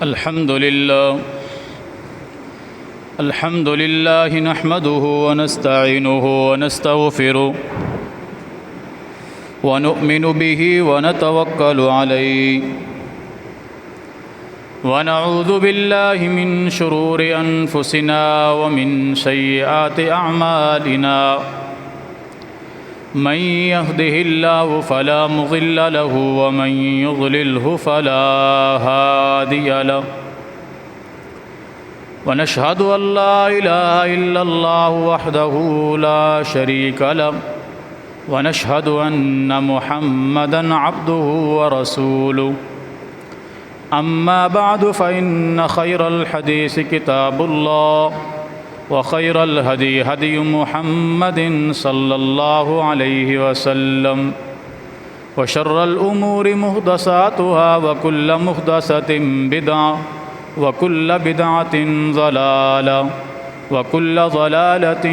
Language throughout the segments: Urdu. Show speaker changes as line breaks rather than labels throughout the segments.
الحمد لله نحمده ونستعينه ونستغفره ونؤمن به ونتوكل عليه ونعوذ بالله من شرور أنفسنا ومن سيئات أعمالنا من يهده الله فلا مضل له ومن يضلله فلا هادي له ونشهد أن لا إله إلا الله وحده لا شريك له ونشهد أن محمدًا عبده ورسوله أما بعد فإن خير الحديث كتاب الله وخير الهدي هدي محمد صلى الله عليه وسلم وشر الأمور محدثاتها وكل محدثة بدعة وكل بدعة ضلالة وكل ضلالة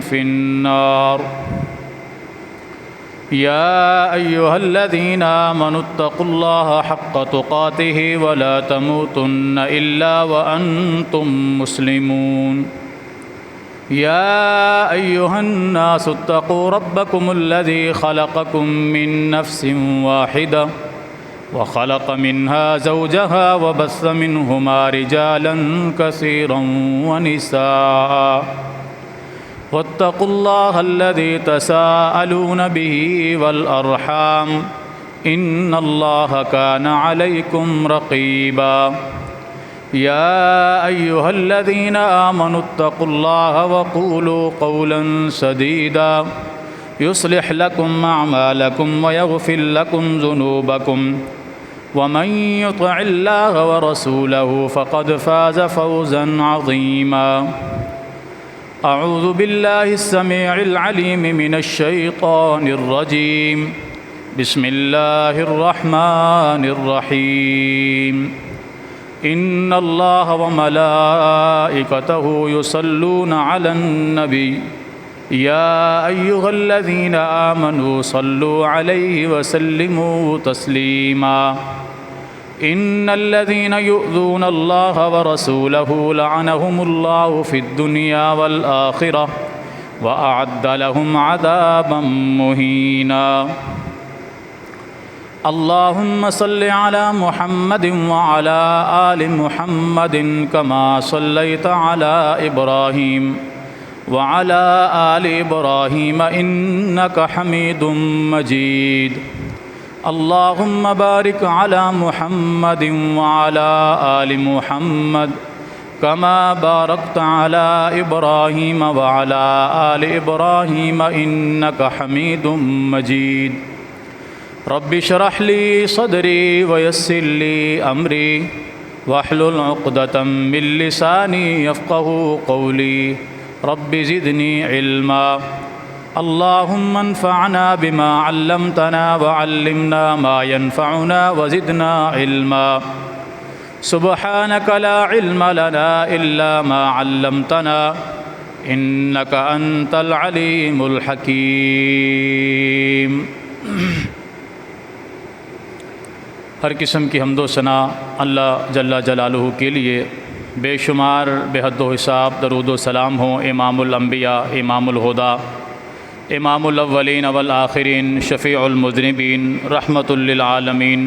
في النار يا أيها الذين آمنوا اتقوا الله حق تقاته ولا تموتن إلا وأنتم مسلمون يا أيها الناس اتقوا ربكم الذي خلقكم من نفس واحدة وخلق منها زوجها وبث منهما رجالا كثيرا ونساء واتقوا الله الذي تساءلون به والأرحام إن الله كان عليكم رقيبا يا أيها الذين آمنوا اتقوا الله وقولوا قولا سديدا يصلح لكم أعمالكم ويغفر لكم ذنوبكم ومن يطع الله ورسوله فقد فاز فوزا عظيما أعوذ بالله السميع العليم من الشيطان الرجيم بسم الله الرحمن الرحيم إن الله وملائكته يصلون على النبي يا أيها الذين آمنوا صلوا عليه وسلموا تسليما إن الذين يؤذون الله ورسوله لعنهم الله في الدنيا والآخرة وأعد لهم عذابا مهينا اللهم صل على محمد وعلى آل محمد كما صليت على إبراهيم وعلى آل إبراهيم إنك حميد مجيد اللهم بارك على محمد وعلى آل محمد كما باركت على إبراهيم وعلى آل إبراهيم إنك حميد مجيد رب اشرح لي صدري ويسر لي أمري واحلل عقدة من لساني يفقهوا قولي رب زدني علما اللهم انفعنا بما علمتنا وعلمنا ما ينفعنا وزدنا علما سبحانك لا علم لنا إلا ما علمتنا إنك أنت العليم الحكيم ہر قسم کی حمد و ثنا اللہ جل جلالہ کے لیے بے شمار بے حد و حساب درود و سلام ہوں امام الانبیاء امام الہدیٰ امام الاولین والآخرین شفیع المذنبین رحمۃ للعالمین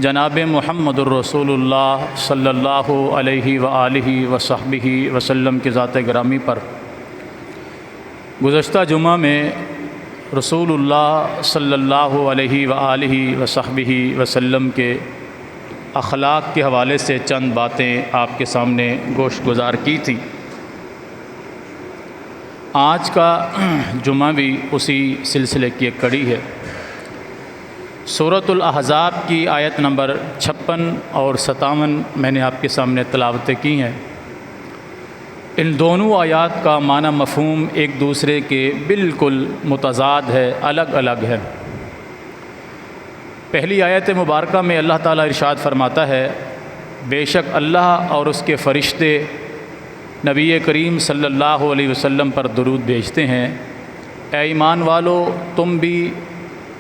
جناب محمد الرسول اللہ صلی اللہ علیہ وآلہ وصحبہ وسلم کی ذات گرامی پر گزشتہ جمعہ میں رسول اللہ صلی اللہ علیہ وآلہ وصحبہ وسلم کے اخلاق کے حوالے سے چند باتیں آپ کے سامنے گوشت گزار کی تھی۔ آج کا جمعہ بھی اسی سلسلے کی ایک کڑی ہے۔ سورۃ الاحزاب کی آیت نمبر 56 اور 57 میں نے آپ کے سامنے تلاوتیں کی ہیں۔ ان دونوں آیات کا معنی مفہوم ایک دوسرے کے بالکل متضاد ہے، الگ الگ ہے۔ پہلی آیت مبارکہ میں اللہ تعالیٰ ارشاد فرماتا ہے، بے شک اللہ اور اس کے فرشتے نبی کریم صلی اللہ علیہ وسلم پر درود بھیجتے ہیں۔ اے ایمان والو، تم بھی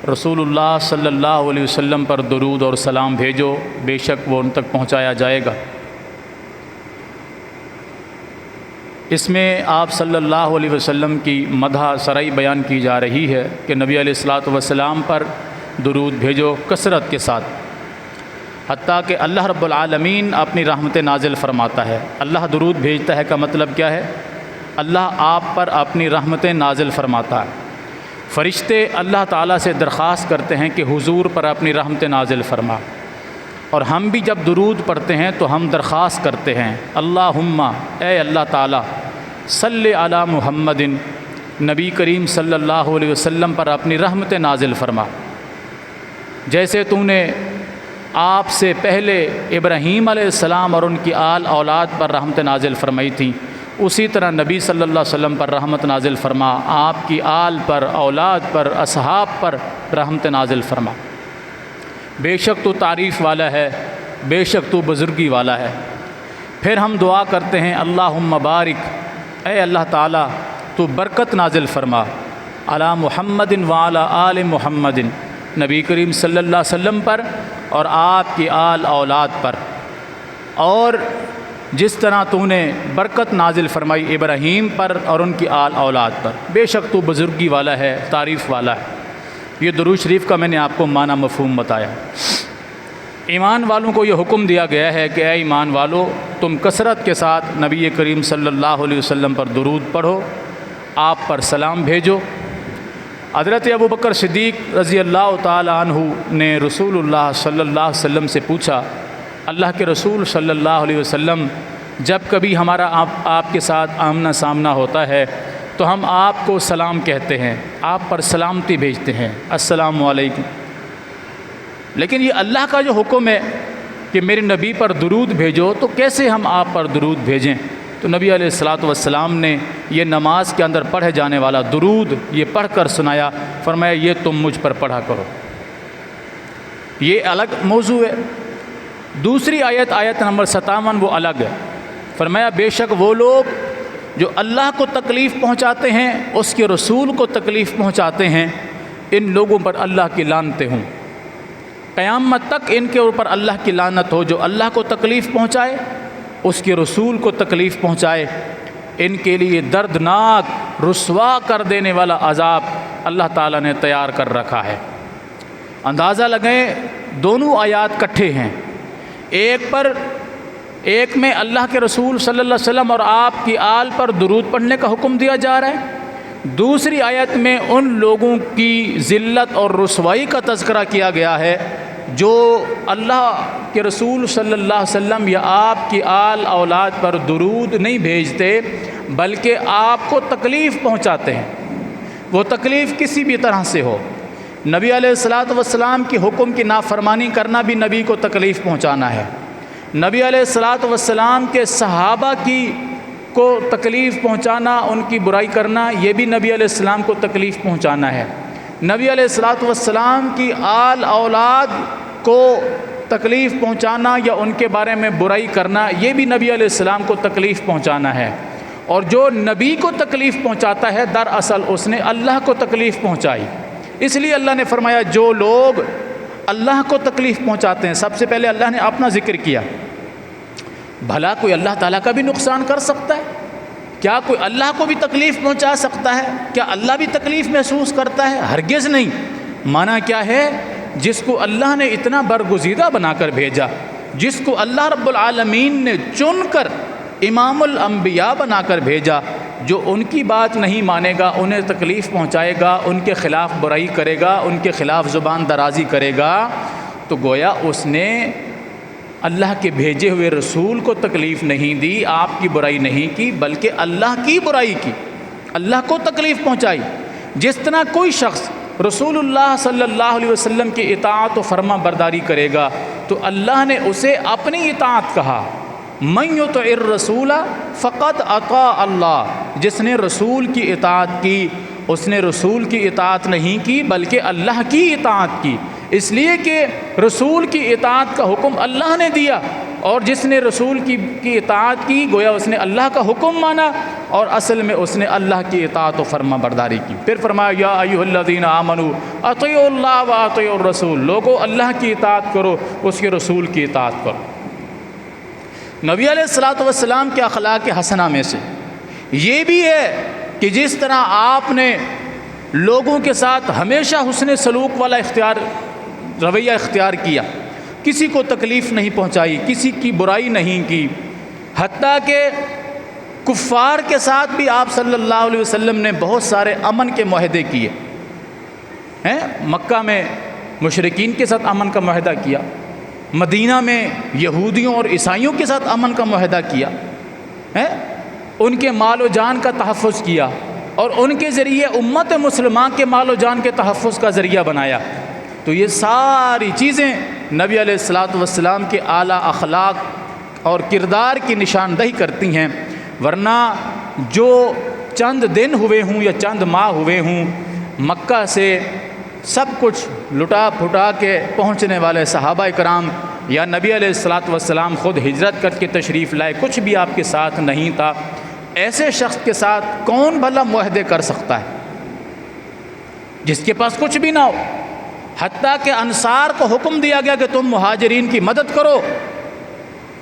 رسول اللہ صلی اللہ علیہ وسلم پر درود اور سلام بھیجو، بے شک وہ ان تک پہنچایا جائے گا۔ اس میں آپ صلی اللہ علیہ وسلم کی مدح سرائی بیان کی جا رہی ہے کہ نبی علیہ الصلاۃ والسلام پر درود بھیجو کثرت کے ساتھ، حتیٰ کہ اللہ رب العالمین اپنی رحمت نازل فرماتا ہے۔ اللہ درود بھیجتا ہے کا مطلب کیا ہے؟ اللہ آپ پر اپنی رحمتیں نازل فرماتا ہے۔ فرشتے اللہ تعالیٰ سے درخواست کرتے ہیں کہ حضور پر اپنی رحمت نازل فرما، اور ہم بھی جب درود پڑھتے ہیں تو ہم درخواست کرتے ہیں اللہم، اے اللہ تعالیٰ، صلی علی محمد، نبی کریم صلی اللہ علیہ وسلم پر اپنی رحمت نازل فرما، جیسے تو نے آپ سے پہلے ابراہیم علیہ السلام اور ان کی آل اولاد پر رحمت نازل فرمائی تھی، اسی طرح نبی صلی اللہ علیہ وسلم پر رحمت نازل فرما، آپ کی آل پر، اولاد پر، اصحاب پر رحمت نازل فرما۔ بے شک تو تعریف والا ہے، بے شک تو بزرگی والا ہے۔ پھر ہم دعا کرتے ہیں اللہم بارک، اے اللہ تعالیٰ تو برکت نازل فرما، علی محمد وعلی آل محمد، نبی کریم صلی اللہ علیہ وسلم پر اور آپ کی آل اولاد پر، اور جس طرح تو نے برکت نازل فرمائی ابراہیم پر اور ان کی آل اولاد پر، بے شک تو بزرگی والا ہے، تعریف والا ہے۔ یہ درود شریف کا میں نے آپ کو معنی مفہوم بتایا۔ ایمان والوں کو یہ حکم دیا گیا ہے کہ اے ایمان والو، تم کثرت کے ساتھ نبی کریم صلی اللہ علیہ وسلم پر درود پڑھو، آپ پر سلام بھیجو۔ حضرت ابوبکر صدیق رضی اللہ تعالی عنہ نے رسول اللہ صلی اللہ علیہ وسلم سے پوچھا، اللہ کے رسول صلی اللہ علیہ وسلم، جب کبھی ہمارا آپ کے ساتھ آمنا سامنا ہوتا ہے تو ہم آپ کو سلام کہتے ہیں، آپ پر سلامتی بھیجتے ہیں، السلام علیکم، لیکن یہ اللہ کا جو حکم ہے کہ میرے نبی پر درود بھیجو، تو کیسے ہم آپ پر درود بھیجیں؟ تو نبی علیہ الصلاۃ والسلام نے یہ نماز کے اندر پڑھے جانے والا درود یہ پڑھ کر سنایا، فرمایا یہ تم مجھ پر پڑھا کرو۔ یہ الگ موضوع ہے۔ دوسری آیت نمبر 57 وہ الگ ہے۔ فرمایا بے شک وہ لوگ جو اللہ کو تکلیف پہنچاتے ہیں، اس کے رسول کو تکلیف پہنچاتے ہیں، ان لوگوں پر اللہ کی لعنتیں ہوں، قیامت تک ان کے اوپر اللہ کی لعنت ہو۔ جو اللہ کو تکلیف پہنچائے، اس کے رسول کو تکلیف پہنچائے، ان کے لیے دردناک، رسوا کر دینے والا عذاب اللہ تعالیٰ نے تیار کر رکھا ہے۔ اندازہ لگائیں، دونوں آیات کٹھے ہیں، ایک میں اللہ کے رسول صلی اللہ علیہ وسلم اور آپ کی آل پر درود پڑھنے کا حکم دیا جا رہا ہے، دوسری آیت میں ان لوگوں کی ذلت اور رسوائی کا تذکرہ کیا گیا ہے جو اللہ کے رسول صلی اللہ علیہ وسلم یا آپ کی آل اولاد پر درود نہیں بھیجتے، بلکہ آپ کو تکلیف پہنچاتے ہیں۔ وہ تکلیف کسی بھی طرح سے ہو، نبی علیہ الصلاۃ والسلام کی حکم کی نافرمانی کرنا بھی نبی کو تکلیف پہنچانا ہے، نبی علیہ الصلاۃ والسلام کے صحابہ کو تکلیف پہنچانا، ان کی برائی کرنا، یہ بھی نبی علیہ السلام کو تکلیف پہنچانا ہے، نبی علیہ الصلاۃ والسلام کی آل اولاد کو تکلیف پہنچانا یا ان کے بارے میں برائی کرنا، یہ بھی نبی علیہ السلام کو تکلیف پہنچانا ہے۔ اور جو نبی کو تکلیف پہنچاتا ہے، دراصل اس نے اللہ کو تکلیف پہنچائی۔ اس لیے اللہ نے فرمایا جو لوگ اللہ کو تکلیف پہنچاتے ہیں، سب سے پہلے اللہ نے اپنا ذکر کیا۔ بھلا کوئی اللہ تعالیٰ کا بھی نقصان کر سکتا ہے؟ کیا کوئی اللہ کو بھی تکلیف پہنچا سکتا ہے؟ کیا اللہ بھی تکلیف محسوس کرتا ہے؟ ہرگز نہیں۔ معنی کیا ہے؟ جس کو اللہ نے اتنا برگزیدہ بنا کر بھیجا، جس کو اللہ رب العالمین نے چن کر امام الانبیاء بنا کر بھیجا، جو ان کی بات نہیں مانے گا، انہیں تکلیف پہنچائے گا، ان کے خلاف برائی کرے گا، ان کے خلاف زبان درازی کرے گا، تو گویا اس نے اللہ کے بھیجے ہوئے رسول کو تکلیف نہیں دی، آپ کی برائی نہیں کی، بلکہ اللہ کی برائی کی، اللہ کو تکلیف پہنچائی۔ جس طرح کوئی شخص رسول اللہ صلی اللہ علیہ وسلم کی اطاعت و فرما برداری کرے گا تو اللہ نے اسے اپنی اطاعت کہا، من یطع الرسول فقد اطاع اللہ، جس نے رسول کی اطاعت کی، اس نے رسول کی اطاعت نہیں کی بلکہ اللہ کی اطاعت کی، اس لیے کہ رسول کی اطاعت کا حکم اللہ نے دیا، اور جس نے رسول کی اطاعت کی گویا اس نے اللہ کا حکم مانا، اور اصل میں اس نے اللہ کی اطاعت و فرما برداری کی۔ پھر فرمایا یا ایھا الذین آمنوا اطیعوا اللہ و اطیعوا الرسول، لوگو اللہ کی اطاعت کرو، اس کے رسول کی اطاعت کرو۔ نبی علیہ الصلوۃ والسلام کے اخلاق حسنہ میں سے یہ بھی ہے کہ جس طرح آپ نے لوگوں کے ساتھ ہمیشہ حسن سلوک والا رویہ اختیار کیا، کسی کو تکلیف نہیں پہنچائی، کسی کی برائی نہیں کی، حتیٰ کہ کفار کے ساتھ بھی آپ صلی اللہ علیہ وسلم نے بہت سارے امن کے معاہدے کیے ہیں۔ مکہ میں مشرکین کے ساتھ امن کا معاہدہ کیا، مدینہ میں یہودیوں اور عیسائیوں کے ساتھ امن کا معاہدہ کیا ہے، ان کے مال و جان کا تحفظ کیا، اور ان کے ذریعے امت مسلمان کے مال و جان کے تحفظ کا ذریعہ بنایا۔ تو یہ ساری چیزیں نبی علیہ الصلوۃ والسلام کے اعلیٰ اخلاق اور کردار کی نشاندہی کرتی ہیں، ورنہ جو چند دن ہوئے ہوں یا چند ماہ ہوئے ہوں مکہ سے سب کچھ لٹا پھٹا کے پہنچنے والے صحابہ کرام یا نبی علیہ الصلوۃ والسلام خود ہجرت کر کے تشریف لائے، کچھ بھی آپ کے ساتھ نہیں تھا، ایسے شخص کے ساتھ کون بھلا معاہدے کر سکتا ہے جس کے پاس کچھ بھی نہ ہو؟ حتیٰ کہ انصار کو حکم دیا گیا کہ تم مہاجرین کی مدد کرو،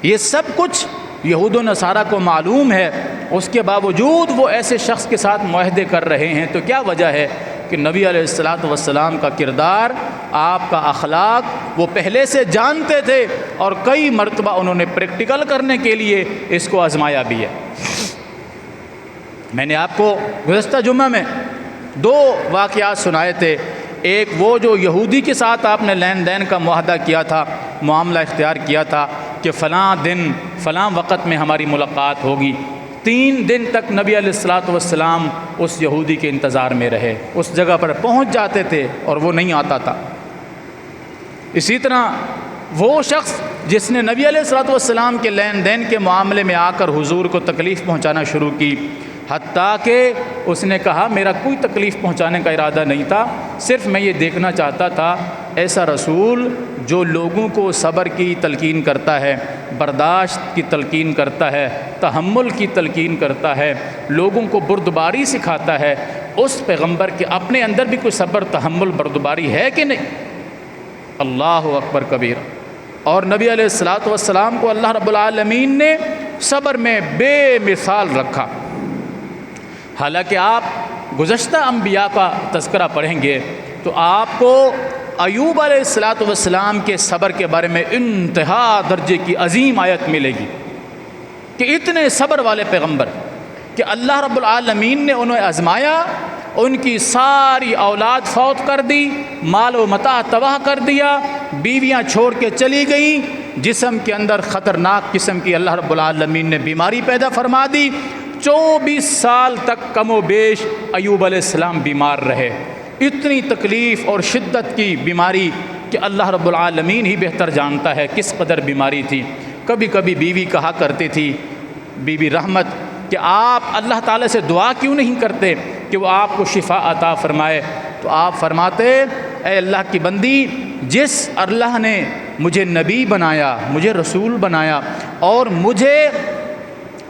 یہ سب کچھ یہود و نصارہ کو معلوم ہے، اس کے باوجود وہ ایسے شخص کے ساتھ معاہدے کر رہے ہیں۔ تو کیا وجہ ہے کہ نبی علیہ الصلوۃ والسلام کا کردار، آپ کا اخلاق وہ پہلے سے جانتے تھے، اور کئی مرتبہ انہوں نے پریکٹیکل کرنے کے لیے اس کو آزمایا بھی ہے۔ میں نے آپ کو گزشتہ جمعہ میں 2 واقعات سنائے تھے، ایک وہ جو یہودی کے ساتھ آپ نے لین دین کا معاہدہ کیا تھا، معاملہ اختیار کیا تھا کہ فلاں دن فلاں وقت میں ہماری ملاقات ہوگی، 3 دن تک نبی علیہ الصلوۃ والسلام اس یہودی کے انتظار میں رہے، اس جگہ پر پہنچ جاتے تھے اور وہ نہیں آتا تھا۔ اسی طرح وہ شخص جس نے نبی علیہ الصلوۃ والسلام کے لین دین کے معاملے میں آ کر حضور کو تکلیف پہنچانا شروع کی، حتیٰ کہ اس نے کہا میرا کوئی تکلیف پہنچانے کا ارادہ نہیں تھا، صرف میں یہ دیکھنا چاہتا تھا ایسا رسول جو لوگوں کو صبر کی تلقین کرتا ہے، برداشت کی تلقین کرتا ہے، تحمل کی تلقین کرتا ہے، لوگوں کو بردباری سکھاتا ہے، اس پیغمبر کے اپنے اندر بھی کوئی صبر تحمل بردباری ہے کہ نہیں؟ اللہ اکبر کبیر۔ اور نبی علیہ الصلوۃ والسلام کو اللہ رب العالمین نے صبر میں بے مثال رکھا۔ حالانکہ آپ گزشتہ انبیاء کا تذکرہ پڑھیں گے تو آپ کو ایوب علیہ الصلوۃ والسلام کے صبر کے بارے میں انتہا درجے کی عظیم آیت ملے گی کہ اتنے صبر والے پیغمبر کہ اللہ رب العالمین نے انہیں آزمایا، ان کی ساری اولاد فوت کر دی، مال و متاع تباہ کر دیا، بیویاں چھوڑ کے چلی گئیں، جسم کے اندر خطرناک قسم کی اللہ رب العالمین نے بیماری پیدا فرما دی، 24 سال تک کم و بیش ایوب علیہ السلام بیمار رہے، اتنی تکلیف اور شدت کی بیماری کہ اللہ رب العالمین ہی بہتر جانتا ہے کس قدر بیماری تھی۔ کبھی کبھی بیوی کہا کرتی تھی، بی بی رحمت، کہ آپ اللہ تعالیٰ سے دعا کیوں نہیں کرتے کہ وہ آپ کو شفا عطا فرمائے؟ تو آپ فرماتے اے اللہ کی بندی، جس اللہ نے مجھے نبی بنایا، مجھے رسول بنایا، اور مجھے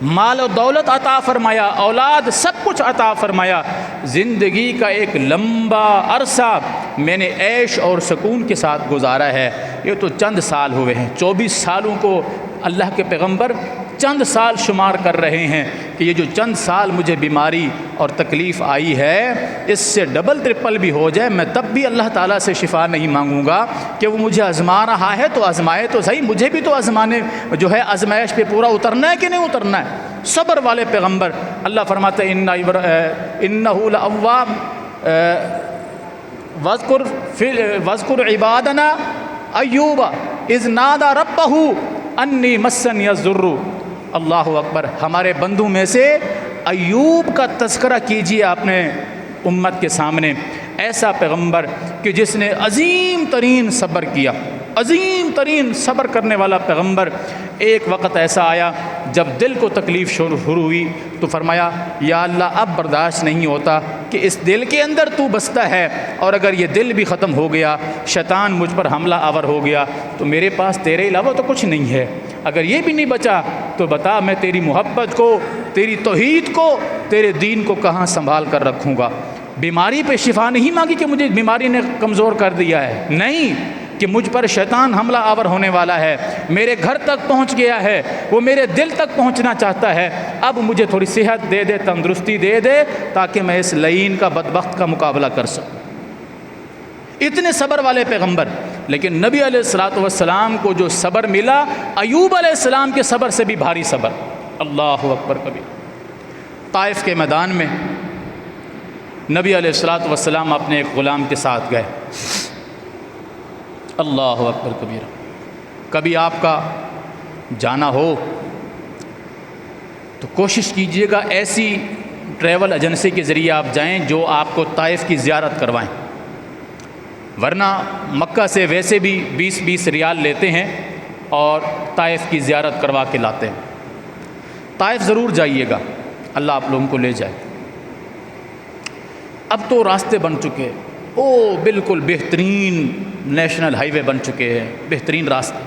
مال و دولت عطا فرمایا، اولاد سب کچھ عطا فرمایا، زندگی کا ایک لمبا عرصہ میں نے عیش اور سکون کے ساتھ گزارا ہے، یہ تو چند سال ہوئے ہیں، 24 سالوں کو اللہ کے پیغمبر چند سال شمار کر رہے ہیں کہ یہ جو چند سال مجھے بیماری اور تکلیف آئی ہے، اس سے ڈبل ٹرپل بھی ہو جائے میں تب بھی اللہ تعالیٰ سے شفا نہیں مانگوں گا کہ وہ مجھے آزما رہا ہے تو آزمائے تو صحیح، مجھے بھی تو آزمانے جو ہے آزمائش پہ پورا اترنا ہے کہ نہیں اترنا ہے۔ صبر والے پیغمبر، اللہ فرماتے ہیں انہ لأواب واذکر عبادنا ایوب اذ نادى ربہ انی مسنی الضر۔ اللہ اکبر، ہمارے بندوں میں سے ایوب کا تذکرہ کیجیے اپنے امت کے سامنے، ایسا پیغمبر کہ جس نے عظیم ترین صبر کیا، عظیم ترین صبر کرنے والا پیغمبر۔ ایک وقت ایسا آیا جب دل کو تکلیف شروع ہوئی تو فرمایا یا اللہ اب برداشت نہیں ہوتا کہ اس دل کے اندر تو بستا ہے، اور اگر یہ دل بھی ختم ہو گیا، شیطان مجھ پر حملہ آور ہو گیا تو میرے پاس تیرے علاوہ تو کچھ نہیں ہے، اگر یہ بھی نہیں بچا تو بتا میں تیری محبت کو، تیری توحید کو، تیرے دین کو کہاں سنبھال کر رکھوں گا؟ بیماری پہ شفا نہیں مانگی کہ مجھے بیماری نے کمزور کر دیا ہے، نہیں، کہ مجھ پر شیطان حملہ آور ہونے والا ہے، میرے گھر تک پہنچ گیا ہے، وہ میرے دل تک پہنچنا چاہتا ہے، اب مجھے تھوڑی صحت دے دے، تندرستی دے دے، تاکہ میں اس لعین کا بدبخت کا مقابلہ کر سکوں۔ اتنے صبر والے پیغمبر، لیکن نبی علیہ الصلوۃ والسلام کو جو صبر ملا، ایوب علیہ السلام کے صبر سے بھی بھاری صبر۔ اللہ اکبر کبیر۔ طائف کے میدان میں نبی علیہ الصلوۃ والسلام اپنے ایک غلام کے ساتھ گئے۔ اللہ اکبر کبیر۔ کبھی آپ کا جانا ہو تو کوشش کیجئے گا ایسی ٹریول ایجنسی کے ذریعے آپ جائیں جو آپ کو طائف کی زیارت کروائیں، ورنہ مکہ سے ویسے بھی 20 ریال لیتے ہیں اور طائف کی زیارت کروا کے لاتے ہیں۔ طائف ضرور جائیے گا، اللہ آپ لوگوں کو لے جائے۔ اب تو راستے بن چکے، بالکل بہترین نیشنل ہائی وے بن چکے ہیں، بہترین راستے۔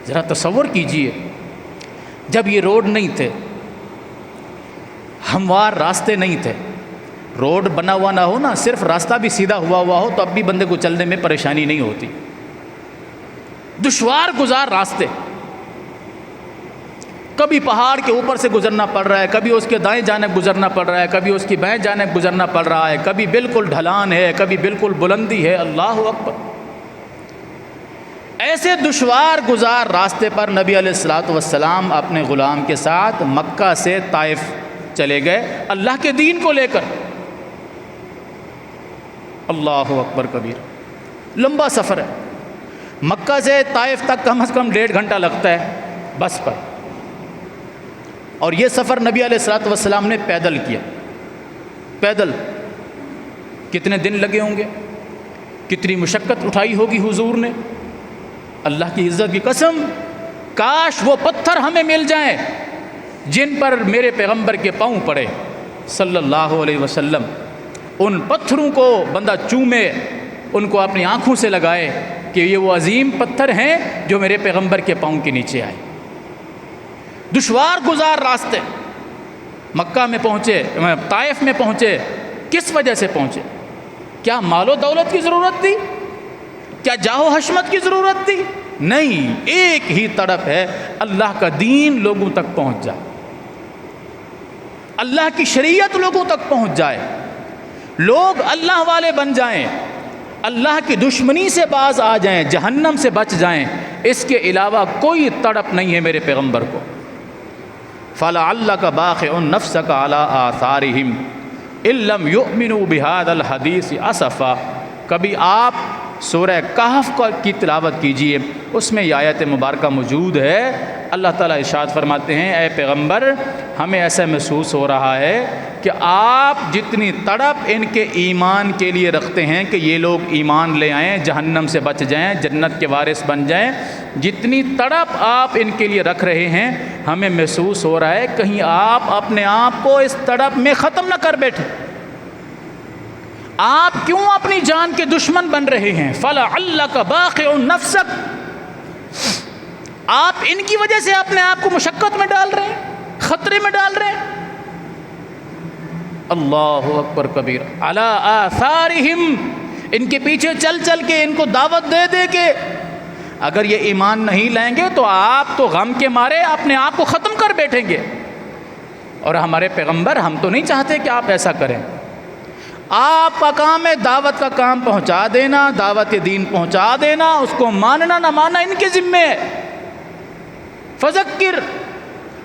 ذرا تصور کیجئے، جب یہ روڈ نہیں تھے، ہموار راستے نہیں تھے، روڈ بنا ہوا نہ ہو نا، صرف راستہ بھی سیدھا ہوا ہو تو اب بھی بندے کو چلنے میں پریشانی نہیں ہوتی۔ دشوار گزار راستے، کبھی پہاڑ کے اوپر سے گزرنا پڑ رہا ہے، کبھی اس کے دائیں جانب گزرنا پڑ رہا ہے، کبھی اس کی بائیں جانب گزرنا پڑ رہا ہے، کبھی بالکل ڈھلان ہے، کبھی بالکل بلندی ہے۔ اللہ اکبر۔ ایسے دشوار گزار راستے پر نبی علیہ الصلوۃ والسلام اپنے غلام کے ساتھ مکہ سے طائف چلے گئے اللہ کے دین کو لے کر۔ اللہ اکبر کبیر۔ لمبا سفر ہے، مکہ سے طائف تک کم از کم 1.5 گھنٹہ لگتا ہے بس پر، اور یہ سفر نبی علیہ الصلوۃ والسلام نے پیدل کیا۔ پیدل کتنے دن لگے ہوں گے، کتنی مشقت اٹھائی ہوگی حضور نے۔ اللہ کی عزت کی قسم، کاش وہ پتھر ہمیں مل جائیں جن پر میرے پیغمبر کے پاؤں پڑے صلی اللہ علیہ وسلم۔ ان پتھروں کو بندہ چومے، ان کو اپنی آنکھوں سے لگائے کہ یہ وہ عظیم پتھر ہیں جو میرے پیغمبر کے پاؤں کے نیچے آئے۔ دشوار گزار راستے، مکہ میں پہنچے، طائف میں پہنچے، کس وجہ سے پہنچے؟ کیا مال و دولت کی ضرورت تھی؟ کیا جاہ و حشمت کی ضرورت تھی؟ نہیں، ایک ہی تڑپ ہے، اللہ کا دین لوگوں تک پہنچ جائے، اللہ کی شریعت لوگوں تک پہنچ جائے، لوگ اللہ والے بن جائیں، اللہ کی دشمنی سے باز آ جائیں، جہنم سے بچ جائیں۔ اس کے علاوہ کوئی تڑپ نہیں ہے میرے پیغمبر کو۔ فَلَعَلَّكَ بَاخِعٌ نَفْسَكَ عَلَىٰ آثَارِهِمْ إِن لَّمْ يُؤْمِنُوا بِهَٰذَا الْحَدِيثِ أَسَفًا۔ کبھی آپ سورہ کہف کی تلاوت کیجئے، اس میں یہ آیت مبارکہ موجود ہے۔ اللہ تعالیٰ ارشاد فرماتے ہیں، اے پیغمبر، ہمیں ایسا محسوس ہو رہا ہے کہ آپ جتنی تڑپ ان کے ایمان کے لیے رکھتے ہیں کہ یہ لوگ ایمان لے آئیں، جہنم سے بچ جائیں، جنت کے وارث بن جائیں، جتنی تڑپ آپ ان کے لیے رکھ رہے ہیں، ہمیں محسوس ہو رہا ہے کہیں آپ اپنے آپ کو اس تڑپ میں ختم نہ کر بیٹھے۔ آپ کیوں اپنی جان کے دشمن بن رہے ہیں؟ فَلَعَلَّكَ بَاخِعٌ نَفْسَكَ۔ آپ ان کی وجہ سے اپنے آپ کو مشقت میں ڈال رہے ہیں، خطرے میں ڈال رہے ہیں۔ اللہ اکبر کبیر۔ عَلَىٰ آثَارِهِمْ، ان کے پیچھے چل چل کے، ان کو دعوت دے دے کے، اگر یہ ایمان نہیں لائیں گے تو آپ تو غم کے مارے اپنے آپ کو ختم کر بیٹھیں گے۔ اور ہمارے پیغمبر، ہم تو نہیں چاہتے کہ آپ ایسا کریں۔ آپ کا کام ہے دعوت کا کام پہنچا دینا، دعوت دین پہنچا دینا، اس کو ماننا نہ ماننا ان کے ذمے ہے۔ فذکر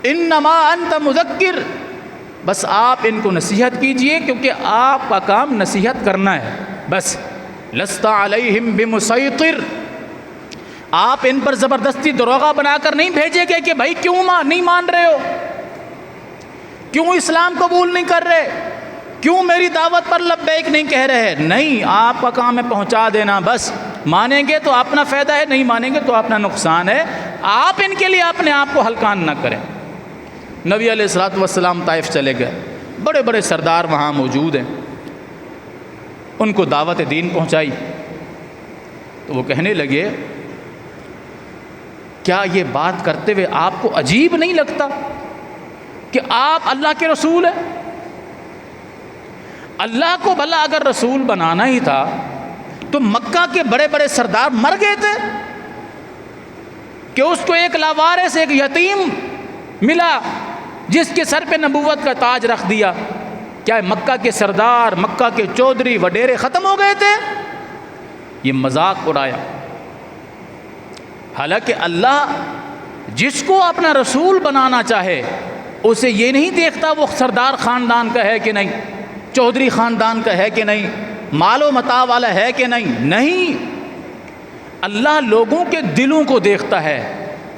انما انت مذکر، بس آپ ان کو نصیحت کیجئے، کیونکہ آپ کا کام نصیحت کرنا ہے بس۔ لست علیہم بمسیطر، آپ ان پر زبردستی دروغہ بنا کر نہیں بھیجے گے کہ بھائی کیوں نہیں مان رہے ہو، کیوں اسلام قبول نہیں کر رہے، کیوں میری دعوت پر لبیک نہیں کہہ رہے۔ نہیں، آپ کا کام ہے پہنچا دینا بس۔ مانیں گے تو اپنا فائدہ ہے، نہیں مانیں گے تو اپنا نقصان ہے۔ آپ ان کے لیے اپنے آپ کو ہلکان نہ کریں۔ نبی علیہ الصلوۃ والسلام طائف چلے گئے، بڑے بڑے سردار وہاں موجود ہیں، ان کو دعوت دین پہنچائی تو وہ کہنے لگے، کیا یہ بات کرتے ہوئے آپ کو عجیب نہیں لگتا کہ آپ اللہ کے رسول ہیں؟ اللہ کو بھلا اگر رسول بنانا ہی تھا تو مکہ کے بڑے بڑے سردار مر گئے تھے کہ اس کو ایک لاوارث ایک یتیم ملا جس کے سر پہ نبوت کا تاج رکھ دیا؟ کیا مکہ کے سردار، مکہ کے چودھری وڈیرے ختم ہو گئے تھے؟ یہ مذاق اڑایا۔ حالانکہ اللہ جس کو اپنا رسول بنانا چاہے اسے یہ نہیں دیکھتا وہ سردار خاندان کا ہے کہ نہیں، چودھری خاندان کا ہے کہ نہیں، مال و متاع والا ہے کہ نہیں۔ اللہ لوگوں کے دلوں کو دیکھتا ہے۔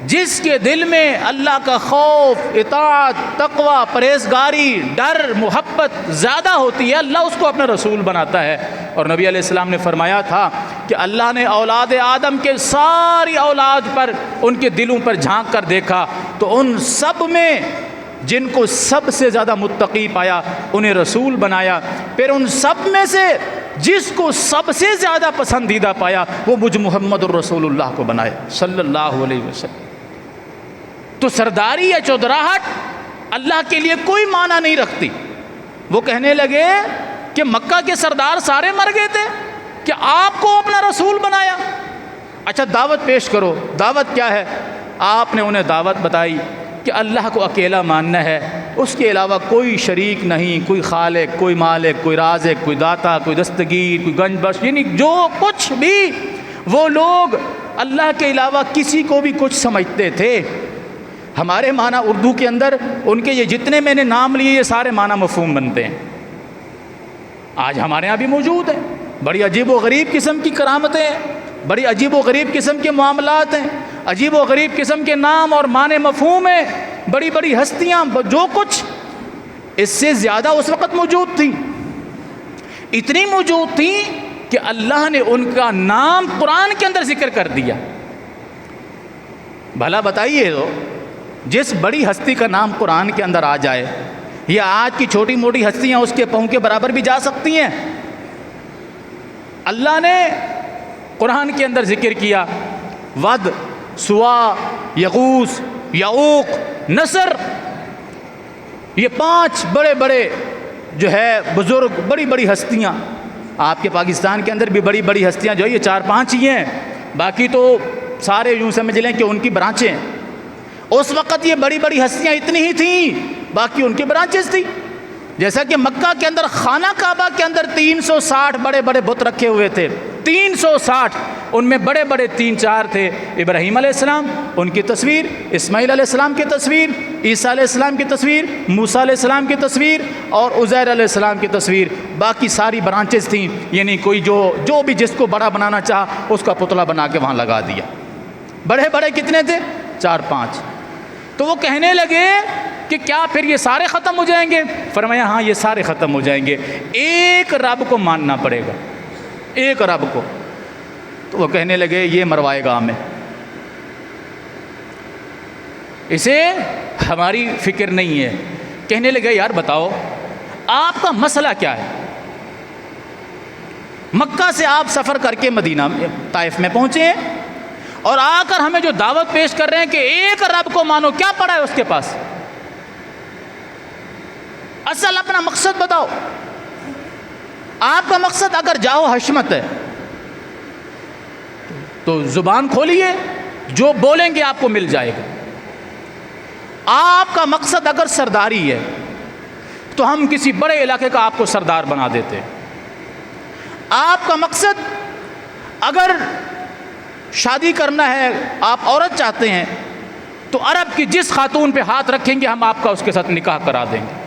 جس کے دل میں اللہ کا خوف، اطاعت، تقوی، پرہیزگاری، ڈر، محبت زیادہ ہوتی ہے، اللہ اس کو اپنا رسول بناتا ہے۔ اور نبی علیہ السلام نے فرمایا تھا کہ اللہ نے اولاد آدم کے ساری اولاد پر ان کے دلوں پر جھانک کر دیکھا تو ان سب میں جن کو سب سے زیادہ متقی پایا انہیں رسول بنایا، پھر ان سب میں سے جس کو سب سے زیادہ پسندیدہ پایا وہ مجھ محمد الرسول اللہ کو بنایا صلی اللہ علیہ وسلم۔ تو سرداری یا چودراہٹ اللہ کے لیے کوئی معنی نہیں رکھتی۔ وہ کہنے لگے کہ مکہ کے سردار سارے مر گئے تھے، کہ آپ کو اپنا رسول بنایا؟ اچھا دعوت پیش کرو۔ دعوت کیا ہے؟ آپ نے انہیں دعوت بتائی کہ اللہ کو اکیلا ماننا ہے، اس کے علاوہ کوئی شریک نہیں، کوئی خالق، کوئی مالک، کوئی رازق، کوئی داتا، کوئی دستگیر، کوئی گنج بخش، یعنی جو کچھ بھی وہ لوگ اللہ کے علاوہ کسی کو بھی کچھ سمجھتے تھے۔ ہمارے معنی اردو کے اندر ان کے یہ جتنے میں نے نام لیے یہ سارے معنی مفہوم بنتے ہیں، آج ہمارے ہاں بھی موجود ہیں۔ بڑی عجیب و غریب قسم کی کرامتیں ہیں، بڑی عجیب و غریب قسم کے معاملات ہیں، عجیب و غریب قسم کے نام اور معنی مفہوم ہیں، بڑی بڑی ہستیاں، جو کچھ اس سے زیادہ اس وقت موجود تھیں، اتنی موجود تھیں کہ اللہ نے ان کا نام قرآن کے اندر ذکر کر دیا۔ بھلا بتائیے تو جس بڑی ہستی کا نام قرآن کے اندر آ جائے، یا آج کی چھوٹی موٹی ہستیاں اس کے پاؤں کے برابر بھی جا سکتی ہیں؟ اللہ نے قرآن کے اندر ذکر کیا ود، سوا، یغوث، یعوق، نصر، یہ 5 بڑے بڑے جو ہے بزرگ، بڑی بڑی ہستیاں۔ آپ کے پاکستان کے اندر بھی بڑی بڑی ہستیاں جو ہے یہ 4-5 ہی ہیں، باقی تو سارے یوں سمجھ لیں کہ ان کی برانچیں ہیں۔ اس وقت یہ بڑی بڑی ہستیاں اتنی ہی تھیں، باقی ان کی برانچز تھیں۔ جیسا کہ مکہ کے اندر خانہ کعبہ کے اندر 360 بڑے بڑے بت رکھے ہوئے تھے، 360، ان میں بڑے بڑے 3-4 تھے۔ ابراہیم علیہ السلام، ان کی تصویر، اسماعیل علیہ السلام کی تصویر، عیسیٰ علیہ السلام کی تصویر، موسیٰ علیہ السلام کی تصویر اور عزیر علیہ السلام کی تصویر۔ باقی ساری برانچز تھیں، یعنی کوئی جو بھی جس کو بڑا بنانا چاہا اس کا پتلا بنا کے وہاں لگا دیا۔ بڑے بڑے کتنے تھے؟ 4-5۔ تو وہ کہنے لگے کہ کیا پھر یہ سارے ختم ہو جائیں گے؟ فرمایا ہاں یہ سارے ختم ہو جائیں گے، ایک رب کو ماننا پڑے گا، ایک رب کو۔ تو وہ کہنے لگے یہ مروائے گا ہمیں، اسے ہماری فکر نہیں ہے۔ کہنے لگے یار بتاؤ آپ کا مسئلہ کیا ہے؟ مکہ سے آپ سفر کر کے مدینہ طائف میں پہنچے ہیں اور آ کر ہمیں جو دعوت پیش کر رہے ہیں کہ ایک رب کو مانو، کیا پڑا ہے اس کے پاس؟ اصل اپنا مقصد بتاؤ۔ آپ کا مقصد اگر جاؤ حشمت ہے تو زبان کھولیے، جو بولیں گے آپ کو مل جائے گا۔ آپ کا مقصد اگر سرداری ہے تو ہم کسی بڑے علاقے کا آپ کو سردار بنا دیتے ہیں۔ آپ کا مقصد اگر شادی کرنا ہے، آپ عورت چاہتے ہیں تو عرب کی جس خاتون پہ ہاتھ رکھیں گے ہم آپ کا اس کے ساتھ نکاح کرا دیں گے۔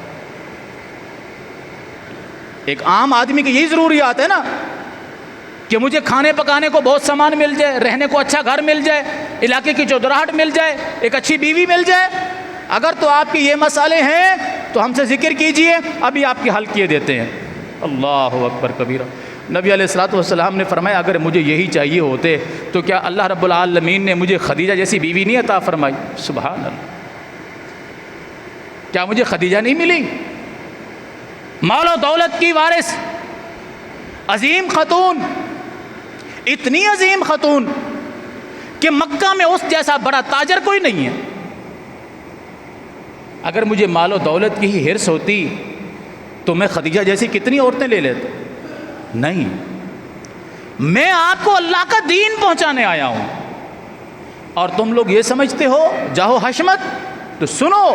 ایک عام آدمی کی یہی ضروریات ہے نا کہ مجھے کھانے پکانے کو بہت سامان مل جائے، رہنے کو اچھا گھر مل جائے، علاقے کی چودراہٹ مل جائے، ایک اچھی بیوی مل جائے۔ اگر تو آپ کی یہ مسئلے ہیں تو ہم سے ذکر کیجئے، ابھی آپ کے حل کیے دیتے ہیں۔ اللہ اکبر کبیرہ۔ نبی علیہ الصلوۃ والسلام نے فرمایا اگر مجھے یہی چاہیے ہوتے تو کیا اللہ رب العالمین نے مجھے خدیجہ جیسی بیوی نہیں عطا فرمائی؟ سبحان اللہ، کیا مجھے خدیجہ نہیں ملی؟ مال و دولت کی وارث، عظیم خاتون، اتنی عظیم خاتون کہ مکہ میں اس جیسا بڑا تاجر کوئی نہیں ہے۔ اگر مجھے مال و دولت کی ہی حرص ہوتی تو میں خدیجہ جیسی کتنی عورتیں لے لیتا. نہیں، میں آپ کو اللہ کا دین پہنچانے آیا ہوں. اور تم لوگ یہ سمجھتے ہو جاہو حشمت، تو سنو،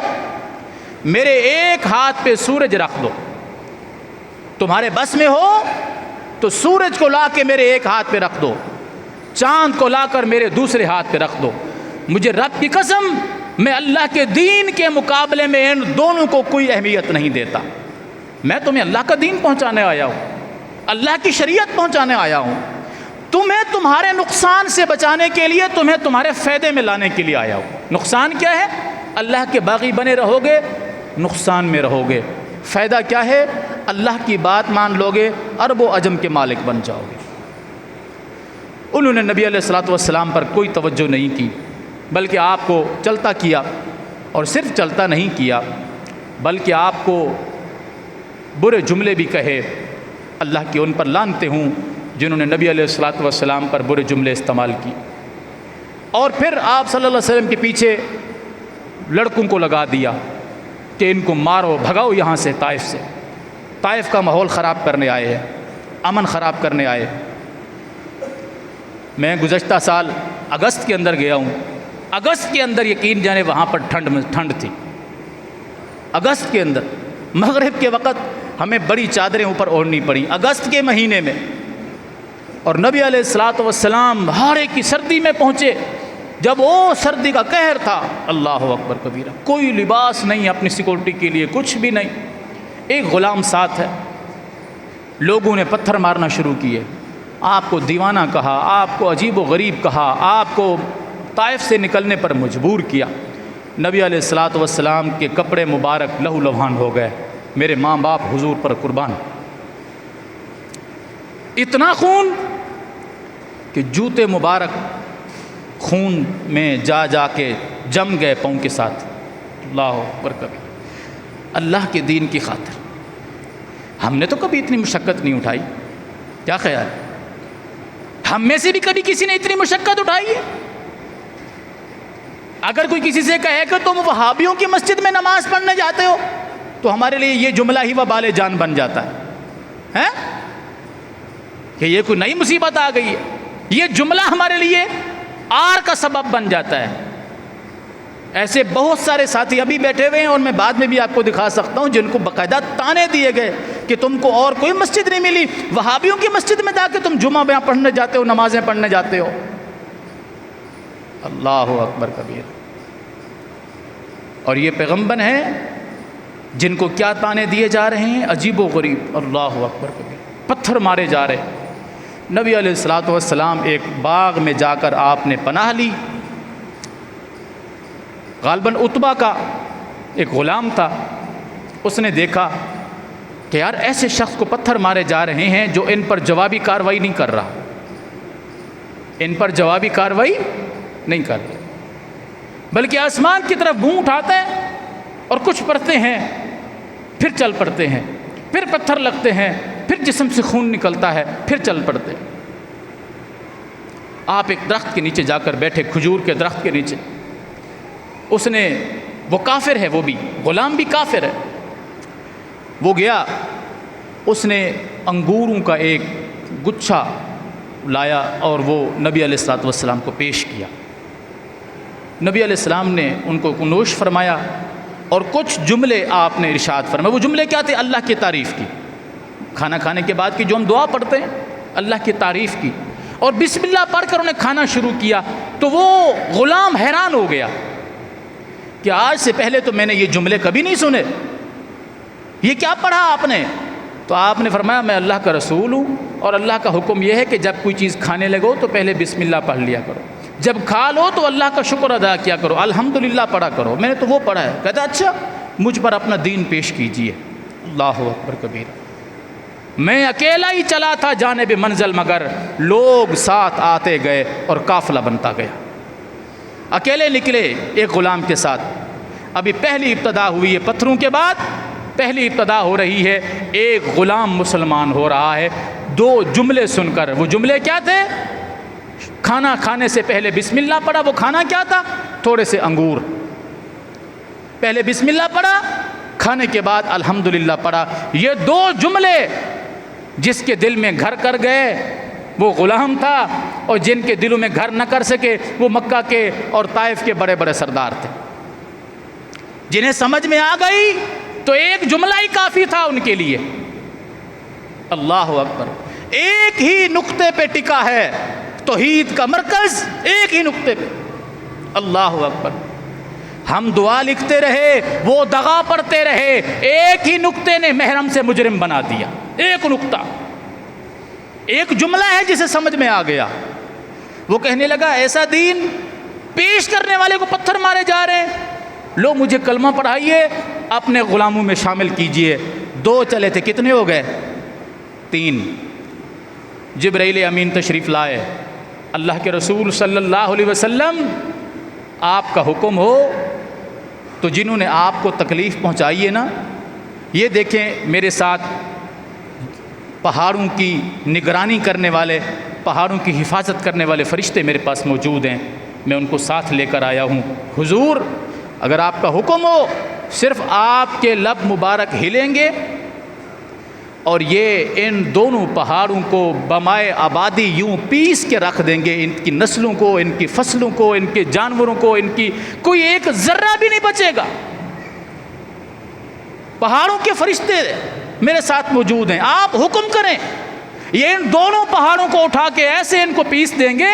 میرے ایک ہاتھ پہ سورج رکھ دو. تمہارے بس میں ہو تو سورج کو لا کے میرے ایک ہاتھ پہ رکھ دو، چاند کو لا کر میرے دوسرے ہاتھ پہ رکھ دو. مجھے رب کی قسم، میں اللہ کے دین کے مقابلے میں ان دونوں کو کوئی اہمیت نہیں دیتا. میں تمہیں اللہ کا دین پہنچانے آیا ہوں، اللہ کی شریعت پہنچانے آیا ہوں. تمہیں تمہارے نقصان سے بچانے کے لیے، تمہیں تمہارے فائدے میں لانے کے لیے آیا ہوں. نقصان کیا ہے؟ اللہ کے باغی بنے رہو گے، نقصان میں رہو گے. فائدہ کیا ہے؟ اللہ کی بات مان لو گے، عرب و عجم کے مالک بن جاؤ گے. انہوں نے نبی علیہ الصلوۃ والسلام پر کوئی توجہ نہیں کی، بلکہ آپ کو چلتا کیا. اور صرف چلتا نہیں کیا بلکہ آپ کو برے جملے بھی کہے. اللہ کی ان پر لعنتیں ہوں جنہوں نے نبی علیہ الصلوۃ والسلام پر برے جملے استعمال کی. اور پھر آپ صلی اللہ علیہ وسلم کے پیچھے لڑکوں کو لگا دیا کہ ان کو مارو، بھگاؤ یہاں سے، طائف سے. طائف کا ماحول خراب کرنے آئے ہیں، امن خراب کرنے آئے. میں گزشتہ سال اگست کے اندر گیا ہوں. اگست کے اندر یقین جانے وہاں پر ٹھنڈ تھی. اگست کے اندر مغرب کے وقت ہمیں بڑی چادریں اوپر اوڑھنی پڑی اگست کے مہینے میں. اور نبی علیہ الصلوۃ والسلام ہاڑے کی سردی میں پہنچے. جب وہ سردی کا قہر تھا، اللہ اکبر کبیرہ، کوئی لباس نہیں اپنی سیکورٹی کے لیے، کچھ بھی نہیں، ایک غلام ساتھ ہے. لوگوں نے پتھر مارنا شروع کیے، آپ کو دیوانہ کہا، آپ کو عجیب و غریب کہا، آپ کو طائف سے نکلنے پر مجبور کیا. نبی علیہ الصلوۃ والسلام کے کپڑے مبارک لہو لہان ہو گئے. میرے ماں باپ حضور پر قربان. اتنا خون کہ جوتے مبارک خون میں جا جا کے جم گئے پاؤں کے ساتھ. اللہ اکبر کبھی. اللہ کے دین کی خاطر ہم نے تو کبھی اتنی مشقت نہیں اٹھائی. کیا خیال ہے؟ ہم میں سے بھی کبھی کسی نے اتنی مشقت اٹھائی ہے؟ اگر کوئی کسی سے کہے کہ تم وہابیوں کی مسجد میں نماز پڑھنے جاتے ہو تو ہمارے لیے یہ جملہ ہی وبال جان بن جاتا ہے کہ یہ کوئی نئی مصیبت آ گئی ہے. یہ جملہ ہمارے لیے آر کا سبب بن جاتا ہے. ایسے بہت سارے ساتھی ابھی بیٹھے ہوئے ہیں اور میں بعد میں بھی آپ کو دکھا سکتا ہوں جن کو باقاعدہ تانے دیے گئے کہ تم کو اور کوئی مسجد نہیں ملی، وہابیوں کی مسجد میں جا کے تم جمعہ بیان پڑھنے جاتے ہو، نمازیں پڑھنے جاتے ہو. اللہ اکبر کبیر. اور یہ پیغمبر ہیں جن کو کیا تانے دیے جا رہے ہیں، عجیب و غریب. اللہ اکبر کبیر. پتھر مارے جا رہے. نبی علیہ الصلوۃ والسلام ایک باغ میں جا کر آپ نے پناہ لی. غالباً عتبہ کا ایک غلام تھا. اس نے دیکھا کہ یار ایسے شخص کو پتھر مارے جا رہے ہیں جو ان پر جوابی کارروائی نہیں کر رہا، ان پر جوابی کارروائی نہیں کر رہا، بلکہ آسمان کی طرف منہ اٹھاتے ہیں اور کچھ پڑھتے ہیں، پھر چل پڑتے ہیں، پھر پتھر لگتے ہیں، پھر جسم سے خون نکلتا ہے، پھر چل پڑتے ہیں. آپ ایک درخت کے نیچے جا کر بیٹھے، کھجور کے درخت کے نیچے. اس نے، وہ کافر ہے، وہ بھی غلام بھی کافر ہے، وہ گیا، اس نے انگوروں کا ایک گچھا لایا اور وہ نبی علیہ الصلوۃ والسلام کو پیش کیا. نبی علیہ السلام نے ان کو نوش فرمایا اور کچھ جملے آپ نے ارشاد فرمائے. وہ جملے کیا تھے؟ اللہ کی تعریف کی. کھانا کھانے کے بعد کی جو ہم دعا پڑھتے ہیں، اللہ کی تعریف کی. اور بسم اللہ پڑھ کر انہیں کھانا شروع کیا. تو وہ غلام حیران ہو گیا کہ آج سے پہلے تو میں نے یہ جملے کبھی نہیں سنے، یہ کیا پڑھا آپ نے؟ تو آپ نے فرمایا میں اللہ کا رسول ہوں اور اللہ کا حکم یہ ہے کہ جب کوئی چیز کھانے لگو تو پہلے بسم اللہ پڑھ لیا کرو، جب کھا لو تو اللہ کا شکر ادا کیا کرو، الحمدللہ پڑھا کرو. میں نے تو وہ پڑھا ہے. کہتا اچھا مجھ پر اپنا دین پیش کیجئے. اللہ اکبر کبیر. میں اکیلا ہی چلا تھا جانب منزل، مگر لوگ ساتھ آتے گئے اور قافلہ بنتا گیا. اکیلے نکلے ایک غلام کے ساتھ. ابھی پہلی ابتدا ہوئی ہے، پتھروں کے بعد پہلی ابتدا ہو رہی ہے. ایک غلام مسلمان ہو رہا ہے 2 جملے سن کر. وہ جملے کیا تھے؟ کھانا کھانے سے پہلے بسم اللہ پڑھا. وہ کھانا کیا تھا؟ تھوڑے سے انگور. پہلے بسم اللہ پڑھا، کھانے کے بعد الحمدللہ پڑھا۔ یہ دو جملے جس کے دل میں گھر کر گئے وہ غلام تھا، اور جن کے دلوں میں گھر نہ کر سکے وہ مکہ کے اور طائف کے بڑے بڑے سردار تھے۔ جنہیں سمجھ میں آ گئی تو ایک جملہ ہی کافی تھا ان کے لیے، اللہ اکبر۔ ایک ہی نقطے پہ ٹکا ہے توحید کا مرکز، ایک ہی نقطے پہ، اللہ اکبر۔ ہم دعا لکھتے رہے، وہ دغا پڑھتے رہے، ایک ہی نقطے نے محرم سے مجرم بنا دیا۔ ایک نقطہ، ایک جملہ ہے جسے سمجھ میں آ گیا۔ وہ کہنے لگا ایسا دین پیش کرنے والے کو پتھر مارے جا رہے ہیں، لو مجھے کلمہ پڑھائیے، اپنے غلاموں میں شامل کیجئے۔ 2 چلے تھے، کتنے ہو گئے؟ 3۔ جبرائیل امین تشریف لائے، اللہ کے رسول صلی اللہ علیہ وسلم آپ کا حکم ہو تو جنہوں نے آپ کو تکلیف پہنچائی ہے نا، یہ دیکھیں میرے ساتھ پہاڑوں کی نگرانی کرنے والے، پہاڑوں کی حفاظت کرنے والے فرشتے میرے پاس موجود ہیں، میں ان کو ساتھ لے کر آیا ہوں۔ حضور اگر آپ کا حکم ہو، صرف آپ کے لب مبارک ہلیں گے اور یہ ان دونوں پہاڑوں کو بمائے آبادی یوں پیس کے رکھ دیں گے، ان کی نسلوں کو، ان کی فصلوں کو، ان کے جانوروں کو، ان کی کوئی ایک ذرہ بھی نہیں بچے گا۔ پہاڑوں کے فرشتے میرے ساتھ موجود ہیں، آپ حکم کریں، یہ ان دونوں پہاڑوں کو اٹھا کے ایسے ان کو پیس دیں گے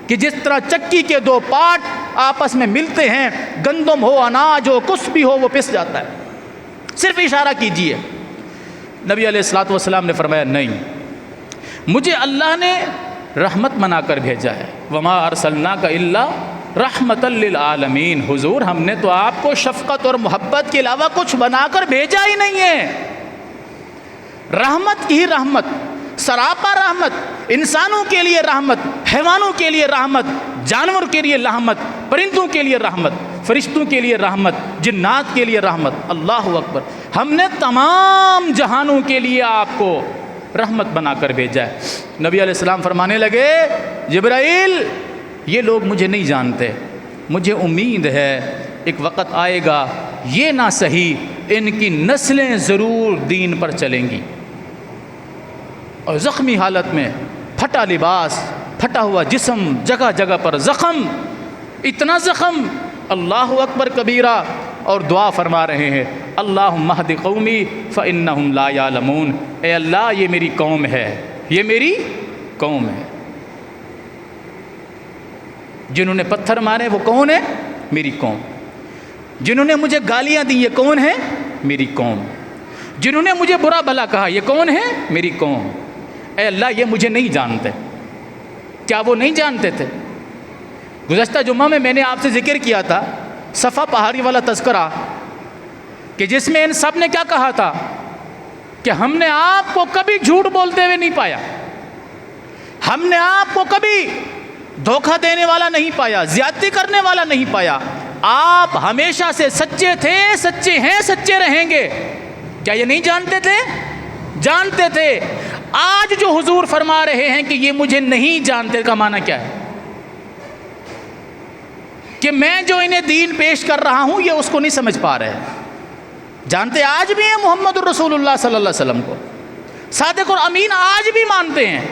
کہ جس طرح چکی کے 2 پارٹ آپس میں ملتے ہیں، گندم ہو، اناج ہو، کچھ بھی ہو، وہ پس جاتا ہے، صرف اشارہ کیجئے۔ نبی علیہ الصلوۃ والسلام نے فرمایا نہیں، مجھے اللہ نے رحمت بنا کر بھیجا ہے، وما ارسلناک الا رحمتا للعالمین۔ حضور ہم نے تو آپ کو شفقت اور محبت کے علاوہ کچھ بنا کر بھیجا ہی نہیں ہے، رحمت کی رحمت، سراپا رحمت، انسانوں کے لیے رحمت، حیوانوں کے لیے رحمت، جانور کے لیے رحمت، پرندوں کے لیے رحمت، فرشتوں کے لیے رحمت، جنات کے لیے رحمت۔ اللہ اکبر، ہم نے تمام جہانوں کے لیے آپ کو رحمت بنا کر بھیجا ہے۔ نبی علیہ السلام فرمانے لگے جبرائیل یہ لوگ مجھے نہیں جانتے، مجھے امید ہے ایک وقت آئے گا یہ نہ صحیح ان کی نسلیں ضرور دین پر چلیں گی۔ اور زخمی حالت میں، پھٹا لباس، پھٹا ہوا جسم، جگہ جگہ پر زخم، اتنا زخم، اللہ اکبر کبیرہ، اور دعا فرما رہے ہیں اللہم اہد قومی فإنہم لا یعلمون۔ اے اللہ یہ میری قوم ہے، یہ میری قوم ہے۔ جنہوں نے پتھر مارے وہ کون ہے؟ میری قوم۔ جنہوں نے مجھے گالیاں دی یہ کون ہے؟ میری قوم۔ جنہوں نے مجھے برا بھلا کہا یہ کون ہے؟ میری قوم۔ اے اللہ یہ مجھے نہیں جانتے۔ کیا وہ نہیں جانتے تھے؟ گزشتہ جمعہ میں نے آپ سے ذکر کیا تھا صفا پہاڑی والا تذکرہ، کہ جس میں ان سب نے کیا کہا تھا کہ ہم نے آپ کو کبھی جھوٹ بولتے ہوئے نہیں پایا، ہم نے آپ کو کبھی دھوکہ دینے والا نہیں پایا، زیادتی کرنے والا نہیں پایا، آپ ہمیشہ سے سچے تھے، سچے ہیں، سچے رہیں گے۔ کیا یہ نہیں جانتے تھے؟ جانتے تھے۔ آج جو حضور فرما رہے ہیں کہ یہ مجھے نہیں جانتے کا معنی کیا ہے؟ کہ میں جو انہیں دین پیش کر رہا ہوں یہ اس کو نہیں سمجھ پا رہے۔ جانتے آج بھی ہیں محمد الرسول اللہ صلی اللہ علیہ وسلم کو، صادق اور امین آج بھی مانتے ہیں،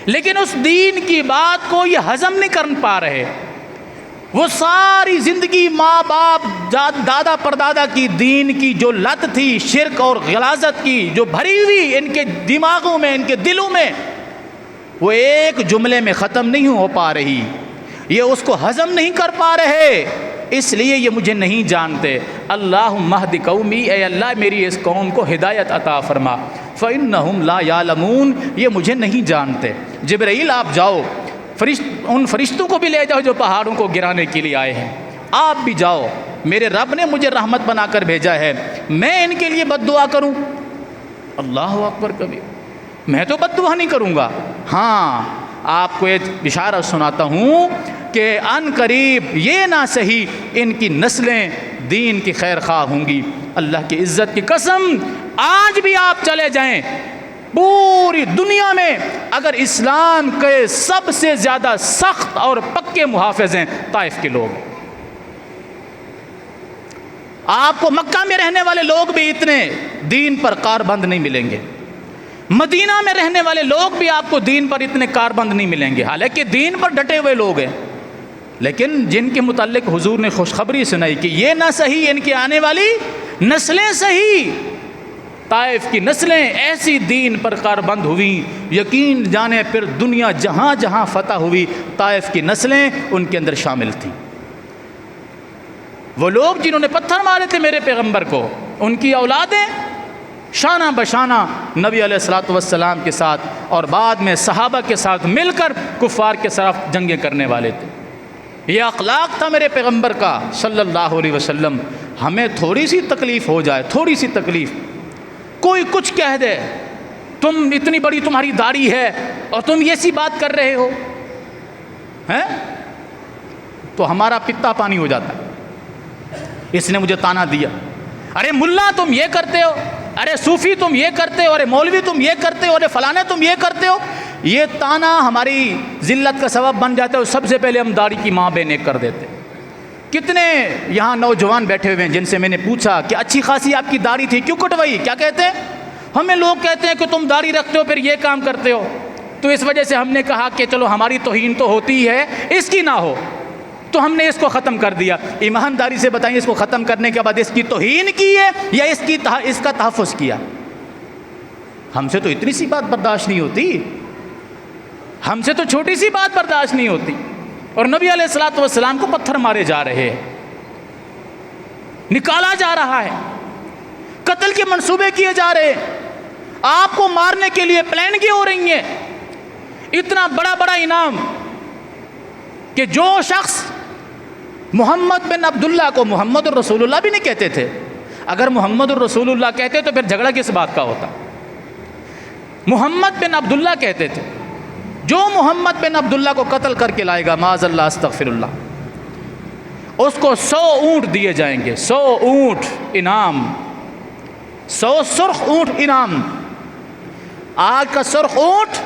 لیکن اس دین کی بات کو یہ ہضم نہیں کر پا رہے۔ وہ ساری زندگی ماں باپ دادا پردادا کی دین کی جو لت تھی، شرک اور غلاظت کی جو بھری ہوئی ان کے دماغوں میں، ان کے دلوں میں، وہ ایک جملے میں ختم نہیں ہو پا رہی، یہ اس کو ہضم نہیں کر پا رہے، اس لیے یہ مجھے نہیں جانتے۔ اللہم اہد قومی، اے اللہ میری اس قوم کو ہدایت عطا فرما، فإنہم لا یعلمون، یہ مجھے نہیں جانتے۔ جبرائیل آپ جاؤ، ان فرشتوں کو بھی لے جاؤ جو پہاڑوں کو گرانے کے لیے آئے ہیں، آپ بھی جاؤ، میرے رب نے مجھے رحمت بنا کر بھیجا ہے، میں ان کے لیے بد دعا کروں؟ اللہ اکبر کبیر، میں تو بد دعا نہیں کروں گا، ہاں آپ کو ایک بشارت سناتا ہوں کہ ان قریب یہ نہ صحیح ان کی نسلیں دین کی خیر خواہ ہوں گی۔ اللہ کی عزت کی قسم، آج بھی آپ چلے جائیں پوری دنیا میں، اگر اسلام کے سب سے زیادہ سخت اور پکے محافظ ہیں طائف کے لوگ، آپ کو مکہ میں رہنے والے لوگ بھی اتنے دین پر کاربند نہیں ملیں گے، مدینہ میں رہنے والے لوگ بھی آپ کو دین پر اتنے کاربند نہیں ملیں گے، حالانکہ دین پر ڈٹے ہوئے لوگ ہیں، لیکن جن کے متعلق حضور نے خوشخبری سنائی کہ یہ نہ صحیح ان کی آنے والی نسلیں صحیح، طائف کی نسلیں ایسی دین پر کاربند ہوئیں، یقین جانے پھر دنیا جہاں جہاں فتح ہوئی طائف کی نسلیں ان کے اندر شامل تھیں۔ وہ لوگ جنہوں نے پتھر مارے تھے میرے پیغمبر کو، ان کی اولادیں شانہ بشانہ نبی علیہ الصلوۃ والسلام کے ساتھ اور بعد میں صحابہ کے ساتھ مل کر کفار کے خلاف جنگیں کرنے والے تھے۔ یہ اخلاق تھا میرے پیغمبر کا صلی اللہ علیہ وسلم۔ ہمیں تھوڑی سی تکلیف ہو جائے، تھوڑی سی تکلیف، کوئی کچھ کہہ دے، تم اتنی بڑی تمہاری داڑھی ہے اور تم یہ سی بات کر رہے ہو ہیں، تو ہمارا پتا پانی ہو جاتا ہے۔ اس نے مجھے تانا دیا، ارے ملا تم یہ کرتے ہو، ارے صوفی تم یہ کرتے ہو، ارے مولوی تم یہ کرتے ہو، ارے فلانے تم یہ کرتے ہو۔ یہ تانا ہماری ذلت کا سبب بن جاتا ہے اور سب سے پہلے ہم داڑھی کی ماں بے نیک کر دیتے۔ کتنے یہاں نوجوان بیٹھے ہوئے ہیں جن سے میں نے پوچھا کہ اچھی خاصی آپ کی داڑھی تھی کیوں کٹوائی، کیا کہتے ہیں؟ ہمیں لوگ کہتے ہیں کہ تم داڑھی رکھتے ہو پھر یہ کام کرتے ہو، تو اس وجہ سے ہم نے کہا کہ چلو ہماری توہین تو ہوتی ہے، اس کی نہ ہو، تو ہم نے اس کو ختم کر دیا۔ ایمانداری سے بتائیں، اس کو ختم کرنے کے بعد اس کی توہین کی ہے یا اس کا تحفظ کیا؟ ہم سے تو اتنی سی بات برداشت نہیں ہوتی، ہم سے تو چھوٹی سی بات برداشت نہیں ہوتی، اور نبی علیہ الصلوۃ والسلام کو پتھر مارے جا رہے ہیں، نکالا جا رہا ہے، قتل کے منصوبے کیے جا رہے ہیں، آپ کو مارنے کے لیے پلاننگیں ہو رہی ہیں۔ اتنا بڑا بڑا انعام کہ جو شخص محمد بن عبداللہ کو محمد الرسول اللہ بھی نہیں کہتے تھے، اگر محمد الرسول اللہ کہتے تو پھر جھگڑا کس بات کا ہوتا؟ محمد بن عبداللہ کہتے تھے، جو محمد بن عبداللہ کو قتل کر کے لائے گا معاذ اللہ استغفر اللہ، اس کو 100 اونٹ دیے جائیں گے، 100 اونٹ انعام، 100 سرخ اونٹ انعام۔ آج کا سرخ اونٹ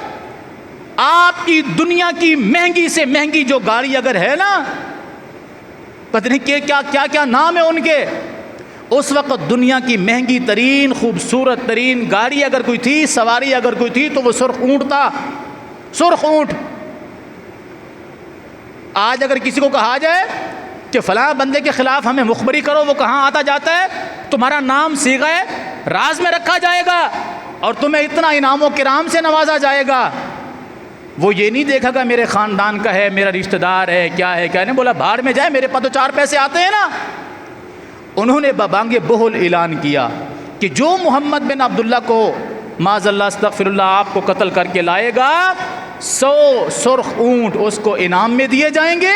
آپ کی دنیا کی مہنگی سے مہنگی جو گاڑی اگر ہے نا، پتہ نہیں کہ کیا نام ہے ان کے، اس وقت دنیا کی مہنگی ترین خوبصورت ترین گاڑی اگر کوئی تھی، سواری اگر کوئی تھی تو وہ سرخ اونٹ تھا، سرخ اونٹ۔ آج اگر کسی کو کہا جائے کہ فلاں بندے کے خلاف ہمیں مخبری کرو، وہ کہاں آتا جاتا ہے؟ تمہارا نام صیغہ راز میں رکھا جائے گا اور تمہیں اتنا انعام و کرام سے نوازا جائے گا۔ وہ یہ نہیں دیکھا گا میرے خاندان کا ہے، میرا رشتہ دار ہے، کیا ہے کیا نہیں، بولا بھاڑ میں جائے، میرے پاس تو 4 پیسے آتے ہیں نا۔ انہوں نے ببانگ بہل اعلان کیا کہ جو محمد بن عبداللہ کو معاذ اللہ استغفر اللہ آپ کو قتل کر کے لائے گا، 100 سرخ اونٹ اس کو انعام میں دیے جائیں گے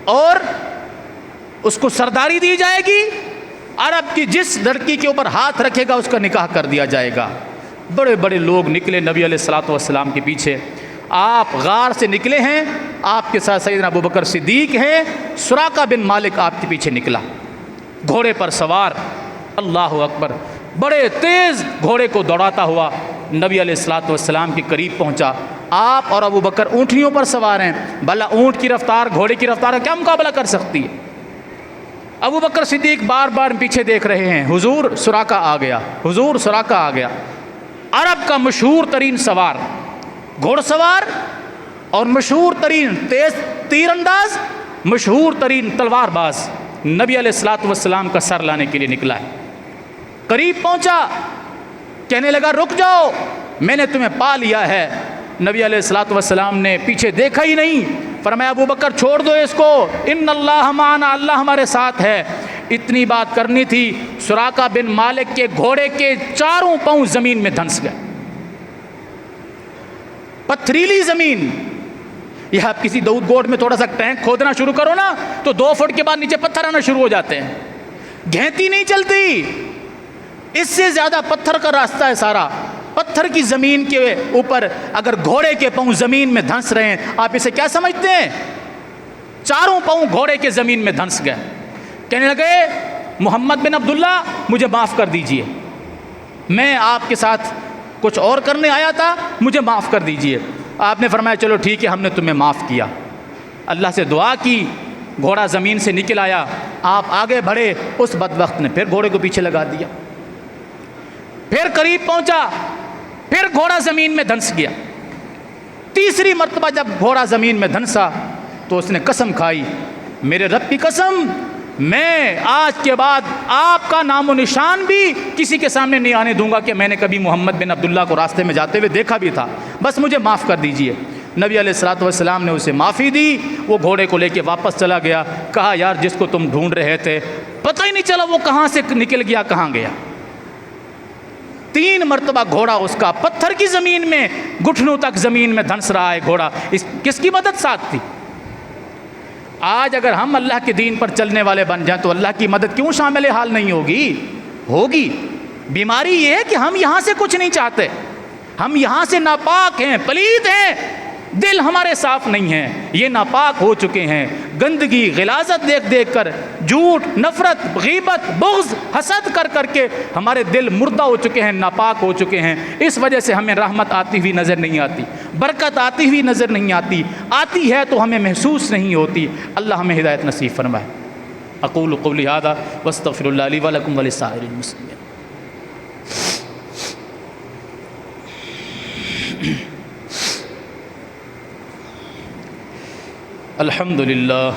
اور اس کو سرداری دی جائے گی، عرب کی جس لڑکی کے اوپر ہاتھ رکھے گا اس کا نکاح کر دیا جائے گا۔ بڑے بڑے لوگ نکلے نبی علیہ الصلوۃ والسلام کے پیچھے، آپ غار سے نکلے ہیں، آپ کے ساتھ سیدنا ابوبکر صدیق ہیں، سراقہ بن مالک آپ کے پیچھے نکلا گھوڑے پر سوار، اللہ اکبر، بڑے تیز گھوڑے کو دوڑاتا ہوا نبی علیہ الصلوۃ والسلام کے قریب پہنچا۔ آپ اور ابوبکر اونٹنیوں پر سوار ہیں، بھلا اونٹ کی رفتار گھوڑے کی رفتار کا کیا مقابلہ کر سکتی ہے؟ ابوبکر صدیق بار بار پیچھے دیکھ رہے ہیں، حضور سراقہ آ گیا، حضور سراقہ آ گیا، عرب کا مشہور ترین سوار، گھوڑ سوار اور مشہور ترین تیز تیر انداز، مشہور ترین تلوار باز، نبی علیہ الصلوۃ والسلام کا سر لانے کے لیے نکلا ہے۔ قریب پہنچا، کہنے لگا رک جاؤ، میں نے تمہیں پا لیا ہے۔ نبی علیہ الصلوۃ والسلام نے پیچھے دیکھا ہی نہیں، فرمایا ابوبکر چھوڑ دو اس کو، ان اللہ معنا، اللہ ہمارے ساتھ ہے۔ اتنی بات کرنی تھی، سراقہ بن مالک کے گھوڑے کے 4 پاؤں زمین میں دھنس گئے، پتھریلی زمین۔ یہ آپ کسی دودھ گوٹ میں تھوڑا سا ٹینک کھودنا شروع کرو نا تو 2 فٹ کے بعد نیچے پتھر آنا شروع ہو جاتے ہیں، گھینتی نہیں چلتی، اس سے زیادہ پتھر کا راستہ ہے سارا۔ پتھر کی زمین کے اوپر اگر گھوڑے کے پاؤں زمین میں دھنس رہے ہیں، آپ اسے کیا سمجھتے ہیں؟ 4 پاؤں گھوڑے کے زمین میں دھنس گئے۔ کہنے لگے محمد بن عبداللہ مجھے معاف کر دیجئے، میں آپ کے ساتھ کچھ اور کرنے آیا تھا، مجھے معاف کر دیجئے۔ آپ نے فرمایا چلو ٹھیک ہے، ہم نے تمہیں معاف کیا۔ اللہ سے دعا کی، گھوڑا زمین سے نکل آیا، آپ آگے بڑھے، اس بدبخت نے پھر گھوڑے کو پیچھے لگا دیا، پھر قریب پہنچا، پھر گھوڑا زمین میں دھنس گیا۔ تیسری مرتبہ جب گھوڑا زمین میں دھنسا تو اس نے قسم کھائی، میرے رب کی قسم، میں آج کے بعد آپ کا نام و نشان بھی کسی کے سامنے نہیں آنے دوں گا کہ میں نے کبھی محمد بن عبداللہ کو راستے میں جاتے ہوئے دیکھا بھی تھا، بس مجھے معاف کر دیجئے۔ نبی علیہ الصلوۃ والسلام نے اسے معافی دی، وہ گھوڑے کو لے کے واپس چلا گیا۔ کہا یار جس کو تم ڈھونڈ رہے تھے پتہ ہی نہیں چلا وہ کہاں سے نکل گیا، کہاں گیا۔ 3 مرتبہ گھوڑا اس کا پتھر کی زمین میں گھٹنوں تک زمین میں دھنس رہا ہے گھوڑا، کس کی مدد ساتھ تھی؟ آج اگر ہم اللہ کے دین پر چلنے والے بن جائیں تو اللہ کی مدد کیوں شامل حال نہیں ہوگی؟ بیماری یہ ہے کہ ہم یہاں سے کچھ نہیں چاہتے، ہم یہاں سے ناپاک ہیں، پلید ہیں، دل ہمارے صاف نہیں ہیں، یہ ناپاک ہو چکے ہیں، گندگی غلاظت دیکھ دیکھ کر، جھوٹ، نفرت، غیبت، بغض، حسد کر کر کے ہمارے دل مردہ ہو چکے ہیں، ناپاک ہو چکے ہیں۔ اس وجہ سے ہمیں رحمت آتی ہوئی نظر نہیں آتی، برکت آتی ہوئی نظر نہیں آتی، آتی ہے تو ہمیں محسوس نہیں ہوتی۔ اللہ ہمیں ہدایت نصیب فرمائے۔ اقول قولی ھذا واستغفر اللہ لی ولکم ولسائر المسلمین۔ الحمد للہ